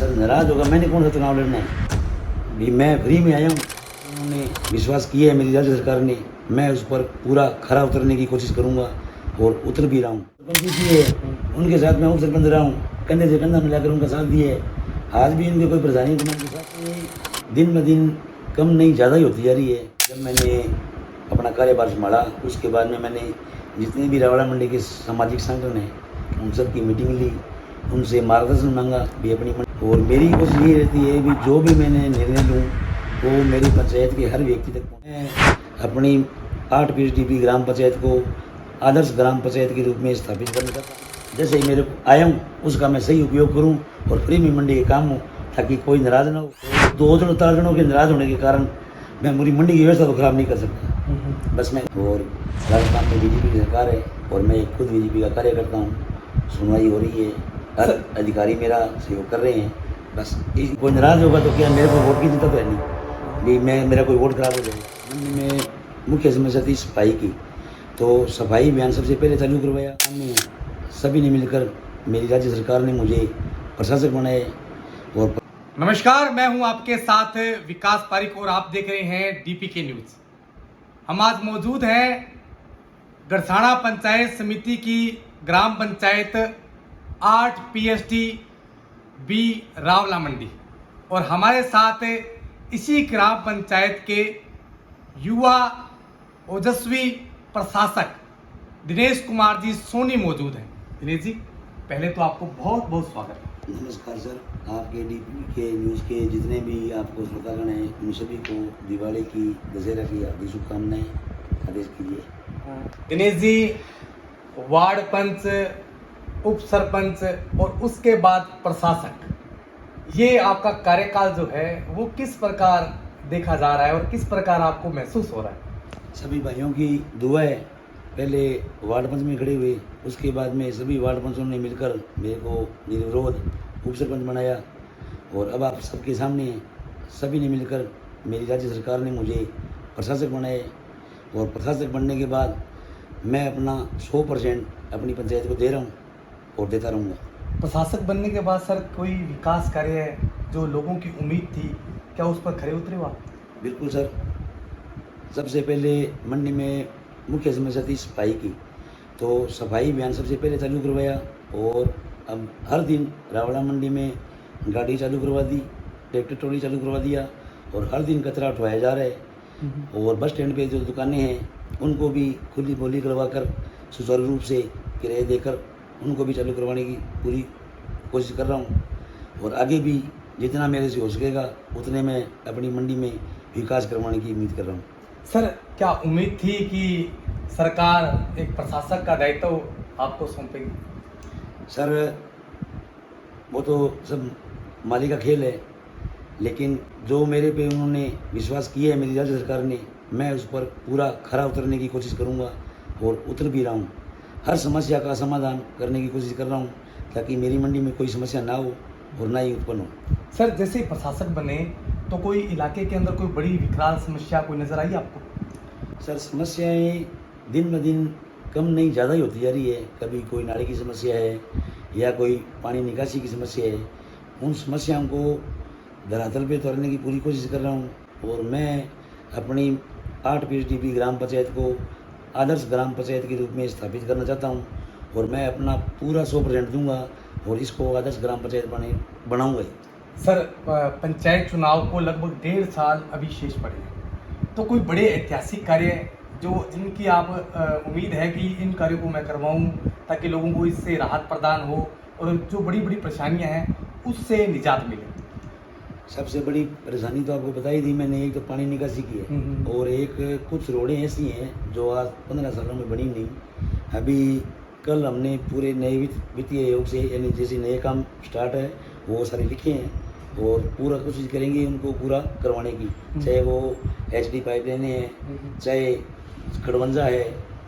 Sir नाराज होगा, मैंने कौन सा चुनाव लड़ना है? भी मैं फ्री में आया हूँ, उन्होंने विश्वास किया है मेरी राज्य सरकार ने, मैं उस पर पूरा खरा उतरने की कोशिश करूँगा और उतर भी रहा हूँ। उनके साथ मैं उप सरपंच रहा हूँ, कंधे से कंधा मिलाकर उनका साथ दिए। आज भी इनके कोई परेशानी नहीं, उनके साथ दिन ब दिन कम नहीं ज़्यादा ही होती जा रही है। जब मैंने अपना कार्यभार संभाला उसके बाद में मैंने जितने भी रावड़ा मंडी के सामाजिक संगठन हैं उन सब की मीटिंग ली, उनसे मार्गदर्शन मांगा भी अपनी और मेरी कोशिश ये रहती है भी जो भी मैंने निर्णय लूँ वो मेरी पंचायत के हर व्यक्ति तक पहुँचे। अपनी 8 PSDP ग्राम पंचायत को आदर्श ग्राम पंचायत के रूप में स्थापित करना चाहता हूँ। जैसे मेरे को आया हूँ उसका मैं सही उपयोग करूँ और फ्री में मंडी के काम हो ताकि कोई नाराज़ ना हो। 2 जनों 4 जनों के नाराज़ होने के कारण मैं पूरी मंडी की व्यवस्था तो खराब नहीं कर सकता। बस मैं और राजस्थान में बीजेपी की सरकार है और मैं खुद बीजेपी का कार्यकर्ता हूँ। सुनवाई हो रही है, हर अधिकारी मेरा सहयोग कर रहे हैं। बस कोई नाराज़ होगा तो क्या मेरे को वोट की चिंता तो है नहीं भी मैं मेरा कोई वोट खराब हो जाएगा। मंडी में मुख्य समस्या थी सफाई की, तो सफाई अभियान सबसे पहले चालू करवाया। सभी ने मिलकर मेरी राज्य सरकार ने मुझे प्रशासक बनाए। और नमस्कार, मैं हूं आपके साथ विकास पारिक और आप देख रहे हैं DPK न्यूज। हम आज मौजूद हैं गरसाणा पंचायत समिति की ग्राम पंचायत 8 PSDB रावला मंडी और हमारे साथ इसी ग्राम पंचायत के युवा ओजस्वी प्रशासक दिनेश कुमार जी सोनी मौजूद हैं। दिनेश जी, पहले तो आपको बहुत बहुत स्वागत है। नमस्कार सर, आपके DPK न्यूज़ के जितने भी आपको श्रोतागण हैं उन सभी को दिवाली की, दशहरा की हार्दिक शुभकामनाएं आदेश कीजिए। दिनेश जी, वार्ड पंच, उप सरपंच और उसके बाद प्रशासक, ये आपका कार्यकाल जो है वो किस प्रकार देखा जा रहा है और किस प्रकार आपको महसूस हो रहा है? सभी भाइयों की दुआ है। पहले वार्ड पंच में खड़े हुए, उसके बाद में सभी वार्ड पंचों ने मिलकर मेरे को निर्विरोध उप सरपंच बनाया और अब आप सबके सामने सभी ने मिलकर मेरी राज्य सरकार ने मुझे प्रशासक बनाए और प्रशासक बनने के बाद मैं अपना 100% अपनी पंचायत को दे रहा हूँ और देता रहूँगा। प्रशासक बनने के बाद सर कोई विकास कार्य जो लोगों की उम्मीद थी, क्या उस पर खरे उतरे हो आप? बिल्कुल सर, सबसे पहले मंडी में मुख्य समस्या थी सफाई की, तो सफाई अभियान सबसे पहले चालू करवाया और अब हर दिन रावड़ा मंडी में गाड़ी चालू करवा दी, ट्रैक्टर ट्रॉली चालू करवा दिया और हर दिन कचरा उठवाया जा रहा है। और बस स्टैंड पे जो दुकानें हैं उनको भी खुली बोली करवा कर सुचारू रूप से किराए देकर उनको भी चालू करवाने की पूरी कोशिश कर रहा हूँ और आगे भी जितना मेरे से हो सकेगा उतने मैं अपनी मंडी में विकास करवाने की उम्मीद कर रहा हूँ। सर, क्या उम्मीद थी कि सरकार एक प्रशासक का दायित्व आपको सौंपेगी? सर, वो तो सब माली का खेल है, लेकिन जो मेरे पे उन्होंने विश्वास किया है मेरी राज्य सरकार ने, मैं उस पर पूरा खरा उतरने की कोशिश करूँगा और उतर भी रहा हूँ। हर समस्या का समाधान करने की कोशिश कर रहा हूँ ताकि मेरी मंडी में कोई समस्या ना हो और ना ही उत्पन्न हो। सर, जैसे ही प्रशासक बने तो कोई इलाके के अंदर कोई बड़ी विकराल समस्या कोई नजर आई आपको? सर, समस्याएं दिन ब दिन कम नहीं ज़्यादा ही होती जा रही है। कभी कोई नाले की समस्या है या कोई पानी निकासी की समस्या है, उन समस्याओं को धरातल पे उतारने की पूरी कोशिश कर रहा हूँ और मैं अपनी 8 PSDP ग्राम पंचायत को आदर्श ग्राम पंचायत के रूप में स्थापित करना चाहता हूँ और मैं अपना पूरा 100% दूंगा और इसको आदर्श ग्राम पंचायत बनाऊंगा ही। सर, पंचायत चुनाव को लगभग 1.5 साल अभी शेष पड़े हैं, तो कोई बड़े ऐतिहासिक कार्य जिनकी आप उम्मीद है कि इन कार्यों को मैं करवाऊं ताकि लोगों को इससे राहत प्रदान हो और जो बड़ी बड़ी परेशानियां हैं उससे निजात मिले? सबसे बड़ी परेशानी तो आपको बताई थी मैंने, एक तो पानी निकासी की है और एक कुछ रोडें ऐसी हैं जो आज 15 सालों में बनी नहीं। अभी कल हमने पूरे नए वित्तीय आयोग से यानी जैसे नए काम स्टार्ट है वो सारे लिखे हैं और पूरा कोशिश करेंगे उनको पूरा करवाने की, चाहे वो HD पाइपलाइनें हैं, चाहे खड़वंजा है,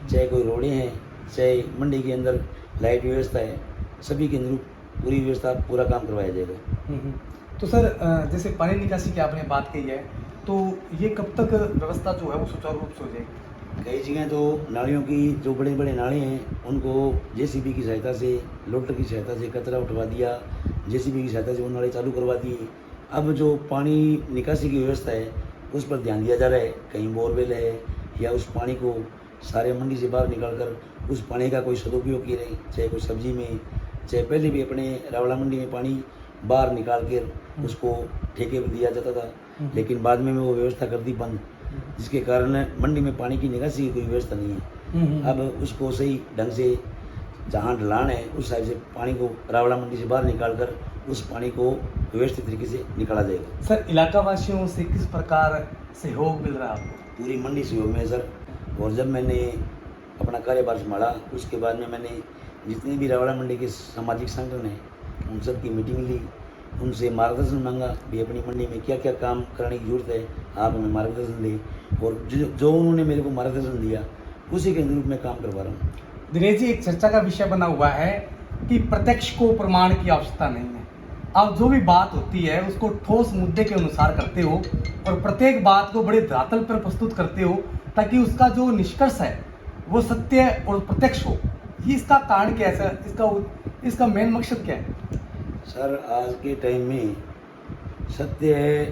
चाहे कोई रोडें हैं, चाहे मंडी के अंदर लाइट व्यवस्था है, सभी के अंदर पूरी व्यवस्था पूरा काम करवाया जाएगा। तो सर, जैसे पानी निकासी की आपने बात कही है, तो ये कब तक व्यवस्था जो है वो सुचारू रूप से हो जाएगी? कई जगह तो नालियों की जो बड़े बड़े नाले हैं उनको जेसीबी की सहायता से, लोटर की सहायता से कचरा उठवा दिया, जेसीबी की सहायता से वो नाले चालू करवा दिए। अब जो पानी निकासी की व्यवस्था है उस पर ध्यान दिया जा रहा है। कहीं बोरवेल है या उस पानी को सारे मंडी से बाहर निकाल कर उस पानी का कोई सदुपयोग किया रहे, चाहे कोई सब्जी में, चाहे पहले भी अपने रावला मंडी में पानी बाहर निकाल कर उसको ठेके पर दिया जाता था, लेकिन बाद में वो व्यवस्था कर दी बंद, जिसके कारण मंडी में पानी की निकासी की कोई व्यवस्था नहीं है। अब उसको सही ढंग से जहाँ ढलान है उस साइड से पानी को रावला मंडी से बाहर निकाल कर उस पानी को व्यवस्थित तरीके से निकाला जाएगा। सर इलाका वासियों से किस प्रकार सहयोग मिल रहा है आपको? पूरी मंडी सहयोग में है सर। और जब मैंने अपना कार्यभार संभाला उसके बाद में मैंने जितने भी रावला मंडी के सामाजिक संगठन हैं उन सब की मीटिंग ली, उनसे मार्गदर्शन मांगा भी अपनी मंडी में क्या क्या काम करने की जरूरत है, आप हमें मार्गदर्शन दें। और जो उन्होंने मेरे को मार्गदर्शन दिया उसी के अनुरूप मैं काम करवा रहा हूँ। दिनेश जी, एक चर्चा का विषय बना हुआ है कि प्रत्यक्ष को प्रमाण की आवश्यकता नहीं है। आप जो भी बात होती है उसको ठोस मुद्दे के अनुसार करते हो और प्रत्येक बात को बड़े धरातल पर प्रस्तुत करते हो ताकि उसका जो निष्कर्ष है वो सत्य और प्रत्यक्ष हो। ये इसका कारण क्या है सर? इसका मेन मकसद क्या है? सर आज के टाइम में सत्य है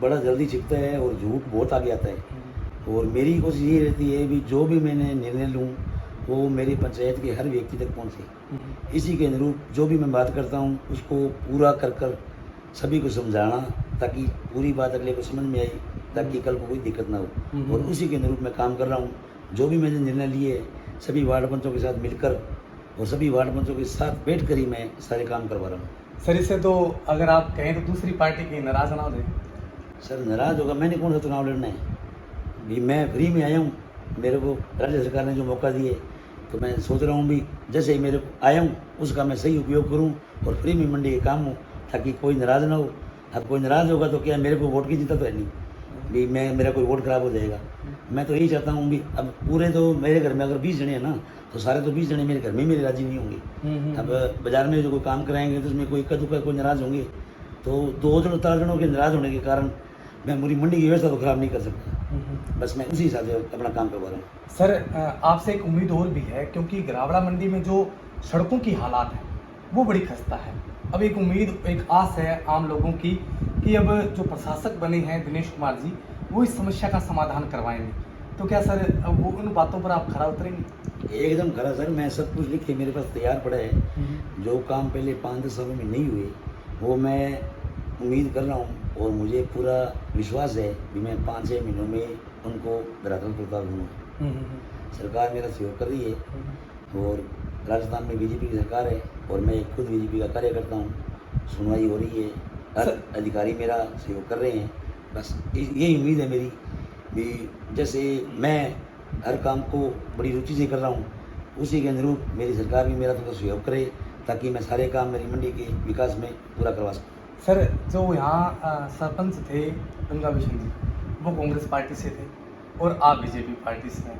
बड़ा जल्दी छिपता है और झूठ बहुत आगे आता है। और मेरी कोशिश ये रहती है भी जो भी मैंने निर्णय लूँ वो मेरी पंचायत के हर व्यक्ति तक पहुँचे। इसी के अनुरूप जो भी मैं बात करता हूँ उसको पूरा कर कर सभी को समझाना ताकि पूरी बात अगले को समझ में आई, ताकि कल को कोई दिक्कत ना हो। और उसी के अनुरूप मैं काम कर रहा हूँ। जो भी मैंने निर्णय लिए सभी वार्ड पंचों के साथ मिलकर और सभी वार्ड पंचों के साथ बैठ कर ही मैं सारे काम करवा रहा हूँ। सर इससे तो अगर आप कहें तो दूसरी पार्टी की नाराज ना हो जाए? सर नाराज होगा, मैंने कौन सा चुनाव लड़ना है? भी मैं फ्री में आया हूँ, मेरे को राज्य सरकार ने जो मौका दिए तो मैं सोच रहा हूँ भी जैसे ही मेरे को आया हूँ उसका मैं सही उपयोग करूँ और फ्री में मंडी के काम हो ताकि कोई नाराज़ ना हो। अब कोई नाराज़ होगा तो क्या मेरे को वोट की जीता तो है नहीं भी मेरा कोई वोट खराब हो जाएगा। मैं तो यही चाहता हूँ भी अब पूरे तो मेरे घर में अगर 20 जने हैं ना तो सारे तो 20 जने मेरे घर में मेरे राजी नहीं होंगे। अब बाजार में जो कोई काम कराएंगे तो उसमें कोई इक्का दुक्का कोई नाराज़ होंगे तो 2 जन 4 जनों के नाराज़ होने के कारण मैं पूरी मंडी की व्यवस्था तो खराब नहीं कर सकता। बस मैं उसी हिसाब से अपना काम करवा रहा हूँ। सर आपसे एक उम्मीद और भी है क्योंकि रावला मंडी में जो सड़कों की हालात है वो बड़ी खस्ता है। अब एक उम्मीद एक आस है आम लोगों की कि अब जो प्रशासक बने हैं दिनेश कुमार जी वो इस समस्या का समाधान करवाएंगे, तो क्या सर अब वो उन बातों पर आप खरा उतरेंगे? एकदम खरा सर, मैं सब कुछ लिख के मेरे पास तैयार पड़ा है। जो काम पहले 5-10 सालों में नहीं हुए वो मैं उम्मीद कर रहा हूँ और मुझे पूरा विश्वास है कि मैं 5-6 महीनों में उनको धरातल पर उतार दूँगा। सरकार मेरा सहयोग कर रही है और राजस्थान में बीजेपी की सरकार है और मैं खुद बीजेपी का कार्यकर्ता हूँ। सुनवाई हो रही है, हर अधिकारी मेरा सहयोग कर रहे हैं। बस यही उम्मीद है मेरी भी जैसे मैं हर काम को बड़ी रुचि से कर रहा हूँ उसी के अनुरूप मेरी सरकार भी मेरा थोड़ा सहयोग करे ताकि मैं सारे काम मेरी मंडी के विकास में पूरा करवा सकूँ। सर जो यहाँ सरपंच थे गंगा बिशन जी वो कांग्रेस पार्टी से थे और आप बीजेपी पार्टी से हैं,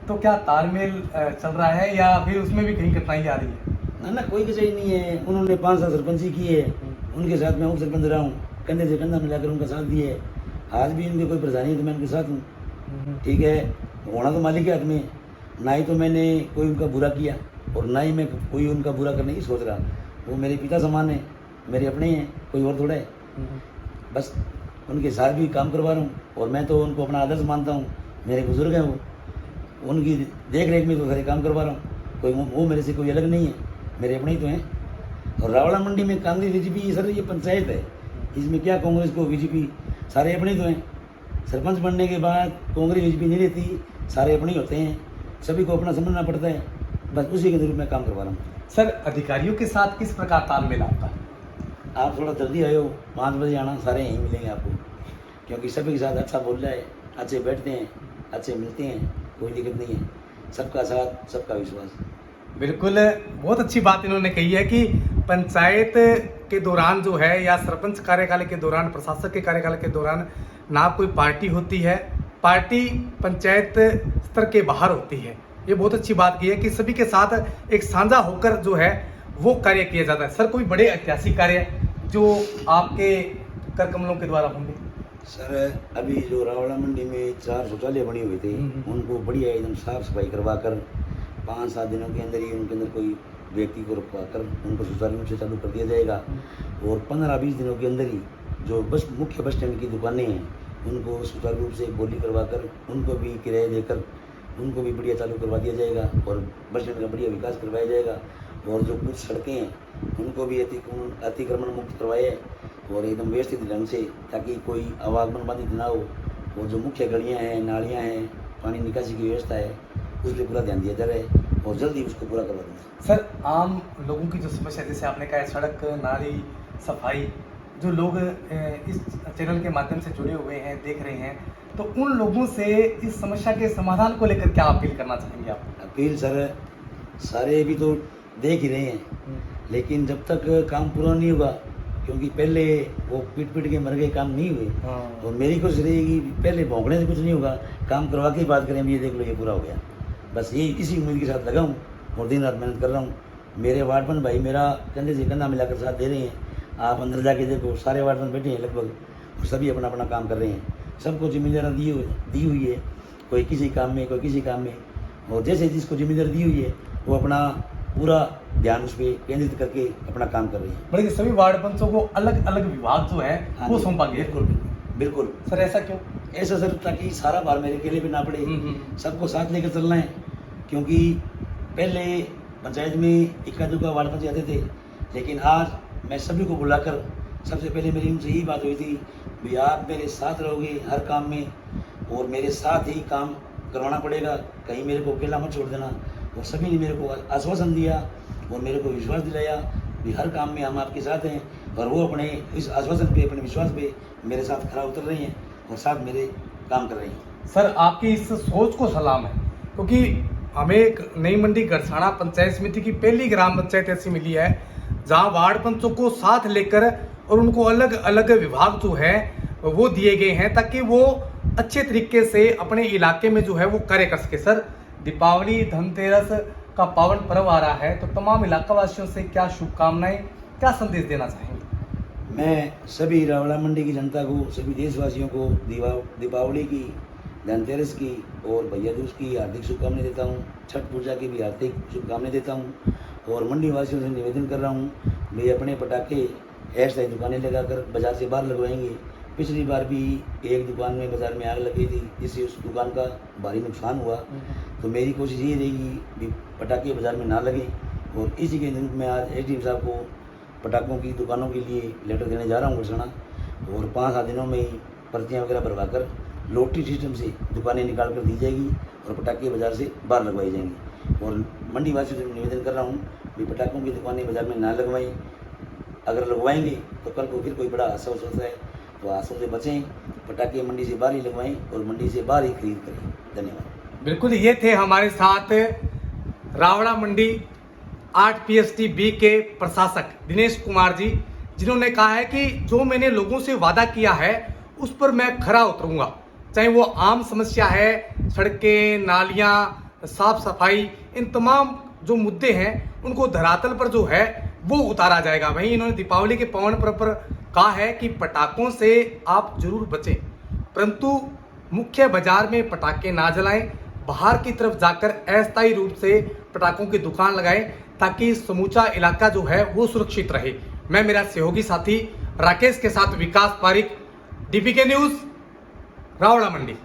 तो क्या तालमेल चल रहा है या फिर उसमें भी कहीं कठिनाई आ रही है? ना कोई कचहरी नहीं है। उन्होंने 5 साल सरपंची की है, उनके साथ मैं उप सरपंच रहा हूँ, कंधे से कंधा मिलाकर उनका साथ दिए है। आज भी उनकी कोई परेशानी है तो मैं उनके साथ हूँ। ठीक है, होना तो मालिक है हक में, ना ही तो मैंने कोई उनका बुरा किया और ना ही मैं कोई उनका बुरा करने की सोच रहा। वो मेरे पिता समान है, मेरे अपने हैं, कोई और थोड़ा है। बस उनके साथ भी काम करवा रहा हूँ और मैं तो उनको अपना आदर्श मानता हूँ। मेरे बुजुर्ग हैं वो, उनकी देख रेख में तो सारे काम करवा रहा हूँ। कोई वो मेरे से कोई अलग नहीं है, मेरे अपने ही तो हैं। और रावला मंडी में कांग्रेस बीजेपी सर ये पंचायत है, इसमें क्या कांग्रेस को बीजेपी, सारे अपने तो हैं। सरपंच बनने के बाद कांग्रेस बीजेपी नहीं रहती, सारे अपने ही होते हैं, सभी को अपना समझना पड़ता है। बस उसी के जरूर मैं काम करवा रहा हूँ। सर अधिकारियों के साथ किस प्रकार तालमेल आपका? आप थोड़ा जल्दी आए हो, 5 बजे आना, सारे यहीं मिलेंगे आपको, क्योंकि सभी के साथ अच्छा बोल रहा है, अच्छे बैठते हैं, अच्छे मिलते हैं, कोई दिक्कत नहीं है। सबका साथ सबका विश्वास। बिल्कुल, बहुत अच्छी बात इन्होंने कही है कि पंचायत के दौरान जो है या सरपंच कार्यकाल के दौरान, प्रशासक के कार्यकाल के दौरान ना कोई पार्टी होती है, पार्टी पंचायत स्तर के बाहर होती है। ये बहुत अच्छी बात की है कि सभी के साथ एक साझा होकर जो है वो कार्य किया जाता है। सर कोई बड़े ऐतिहासिक कार्य जो आपके कर कमलों के द्वारा होंगे? सर अभी जो रावड़ा मंडी में 4 शौचालय बने हुए थे उनको बढ़िया एकदम साफ सफाई करवा कर 5-7 दिनों के अंदर ही उनके अंदर कोई व्यक्ति को रखवा कर उनको सुचारू रूप से चालू कर दिया जाएगा। और 15-20 दिनों के अंदर ही जो मुख्य बस स्टैंड की दुकानें हैं उनको सुचारू रूप से बोली करवा कर उनको भी किराया देकर उनको भी बढ़िया चालू करवा दिया जाएगा और बस स्टैंड का बढ़िया विकास करवाया जाएगा। और जो कुछ सड़कें हैं उनको भी अतिक्रमण मुक्त करवाए और एकदम व्यवस्थित ढंग से, ताकि कोई आवागमन बाधित ना हो। और जो मुख्य गलियाँ हैं, नालियाँ हैं, पानी निकासी की व्यवस्था है, उस पर पूरा ध्यान दिया जा रहा है और जल्दी उसको पूरा करवा देंगे। सर, आम लोगों की जो समस्या, जैसे आपने कहा सड़क, नाली, सफाई, जो लोग इस चैनल के माध्यम से जुड़े हुए हैं, देख रहे हैं, तो उन लोगों से इस समस्या के समाधान को लेकर क्या अपील करना चाहेंगे आप? अपील सर, सारे भी तो देख ही रहे हैं, लेकिन जब तक काम पूरा नहीं होगा, क्योंकि पहले वो पीट के मर गए, काम नहीं हुए। और मेरी कोशिश रहेगी पहले भौंकने से कुछ नहीं होगा, काम करवा के ही बात करें, ये देख लो ये पूरा हो गया। बस ये इसी उम्मीद के साथ लगा हूँ और दिन रात मेहनत कर रहा हूँ। मेरे वार्डमैन भाई मेरा कंधे से कंधा मिलाकर साथ दे रहे हैं। आप अंदर जाके देखो, सारे वार्डमैन बैठे हैं लगभग और सभी अपना अपना काम कर रहे हैं। सबको जिम्मेदारी दी हुई है, कोई किसी काम में, कोई किसी काम में, और जैसे जिसको जिम्मेदारी दी हुई है वो अपना पूरा ध्यान उस पर केंद्रित करके अपना काम कर रहे हैं। बल्कि सभी वार्ड पंचों को अलग अलग विभाग जो है वो सौंपा गया। बिल्कुल सर, ऐसा क्यों? ऐसा सर, ताकि सारा भार मेरे अकेले पे ना पड़े, सबको साथ लेकर चलना है। क्योंकि पहले पंचायत में इक्का दुक्का वार्ड पंच आते थे, लेकिन आज मैं सभी को बुलाकर सबसे पहले मेरी उनसे यही बात हुई थी भी आप मेरे साथ रहोगे हर काम में और मेरे साथ ही काम करवाना पड़ेगा, कहीं मेरे को अकेला मत छोड़ देना। और सभी ने मेरे को आश्वासन दिया और मेरे को विश्वास दिलाया कि हर काम में हम आपके साथ हैं, और वो अपने इस आश्वासन पे, अपने विश्वास पे मेरे साथ खरा उतर रही हैं और साथ मेरे काम कर रही हैं। सर, आपकी इस सोच को सलाम है, क्योंकि हमें एक नई मंडी गरसाना पंचायत समिति की पहली ग्राम पंचायत ऐसी मिली है जहां वार्ड पंचों को साथ लेकर और उनको अलग अलग विभाग जो है वो दिए गए हैं, ताकि वो अच्छे तरीके से अपने इलाके में जो है वो कार्य कर सके। सर, दीपावली, धनतेरस का पावन पर्व आ रहा है, तो तमाम इलाका वासियों से क्या शुभकामनाएं, क्या संदेश देना चाहेंगे? मैं सभी रावड़ा मंडी की जनता को, सभी देशवासियों को दीपावली की, धनतेरस की और भैया दूज की हार्दिक शुभकामनाएं देता हूँ। छठ पूजा की भी हार्दिक शुभकामनाएं देता हूँ और मंडी वासियों से निवेदन कर रहा हूँ, वे अपने पटाखे ऐसी दुकानें लगाकर बाजार से बाहर लगवाएंगे। पिछली बार भी एक दुकान में बाजार में आग लगी थी, जिससे उस दुकान का भारी नुकसान हुआ। तो मेरी कोशिश ये रहेगी कि पटाखे बाजार में ना लगे, और इसी के अनुरूप मैं आज एसडीएम साहब को पटाखों की दुकानों के लिए लेटर देने जा रहा हूँ गरसाना, और 5-7 दिनों में ही पर्चियाँ वगैरह भरवा कर लॉटरी सिस्टम से दुकानें निकाल कर दी जाएगी और पटाखे बाजार से बाहर लगवाई जाएंगी। और मंडी वासियों से निवेदन कर रहा हूँ कि पटाखों की दुकानें बाजार में ना लगवाएं, अगर लगवाएंगे तो कल को फिर कोई बड़ा हादसा हो सकता है, तो हादसों से बचें, पटाखे मंडी से बाहर ही लगवाएं और मंडी से बाहर ही खरीद करें। धन्यवाद। बिल्कुल, ये थे हमारे साथ रावड़ा मंडी 8 PST B के प्रशासक दिनेश कुमार जी, जिन्होंने कहा है कि जो मैंने लोगों से वादा किया है उस पर मैं खरा उतरूंगा, चाहे वो आम समस्या है, सड़कें, नालियां, साफ सफाई, इन तमाम जो मुद्दे हैं उनको धरातल पर जो है वो उतारा जाएगा। वहीं इन्होंने दीपावली के पावन पर्व पर कहा है कि पटाखों से आप जरूर बचें, परंतु मुख्य बाजार में पटाखे ना जलाएं, बाहर की तरफ जाकर अस्थायी रूप से पटाखों की दुकान लगाएं, ताकि समूचा इलाका जो है वो सुरक्षित रहे। मैं मेरा सहयोगी साथी राकेश के साथ विकास पारिक, DPK न्यूज़, रावड़ा मंडी।